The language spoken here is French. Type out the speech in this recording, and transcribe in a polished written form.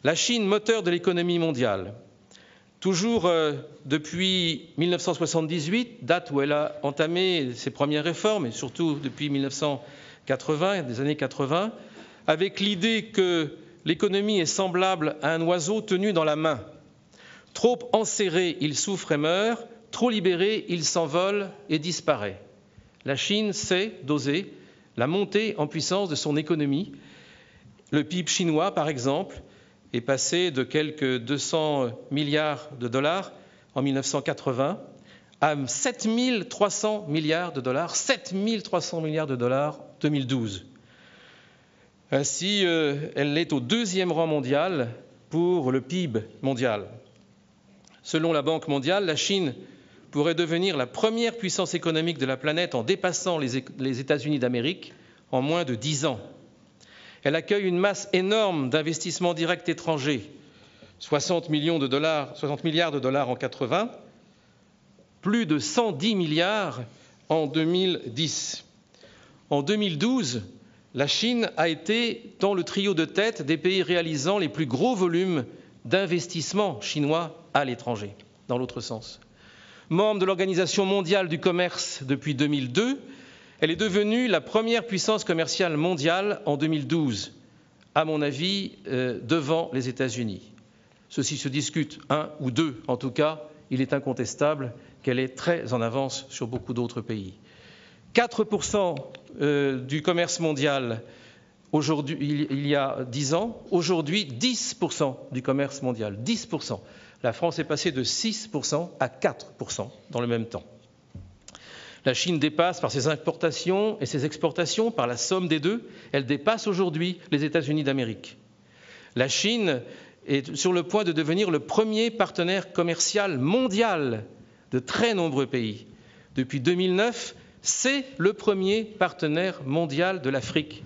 La Chine, moteur de l'économie mondiale. Toujours depuis 1978, date où elle a entamé ses premières réformes, et surtout depuis 1980, des années 80, avec l'idée que l'économie est semblable à un oiseau tenu dans la main. Trop enserré, il souffre et meurt, trop libéré, il s'envole et disparaît. La Chine sait doser la montée en puissance de son économie. Le PIB chinois, par exemple, est passé de quelques 200 milliards de dollars en 1980 à 7 300 milliards de dollars, 7 300 milliards de dollars en 2012. Ainsi, elle est au deuxième rang mondial pour le PIB mondial. Selon la Banque mondiale, la Chine pourrait devenir la première puissance économique de la planète en dépassant les États-Unis d'Amérique en moins de 10 ans. Elle accueille une masse énorme d'investissements directs étrangers, 60 milliards de dollars en 80, plus de 110 milliards en 2010. En 2012, la Chine a été dans le trio de tête des pays réalisant les plus gros volumes d'investissements chinois à l'étranger, dans l'autre sens. Membre de l'Organisation mondiale du commerce depuis 2002, elle est devenue la première puissance commerciale mondiale en 2012, à mon avis, devant les États-Unis. Ceci se discute, un ou deux, en tout cas, il est incontestable qu'elle est très en avance sur beaucoup d'autres pays. 4% du commerce mondial aujourd'hui, il y a 10 ans, aujourd'hui 10% du commerce mondial, 10%. La France est passée de 6% à 4% dans le même temps. La Chine dépasse par ses importations et ses exportations, par la somme des deux, elle dépasse aujourd'hui les États-Unis d'Amérique. La Chine est sur le point de devenir le premier partenaire commercial mondial de très nombreux pays. Depuis 2009, c'est le premier partenaire mondial de l'Afrique.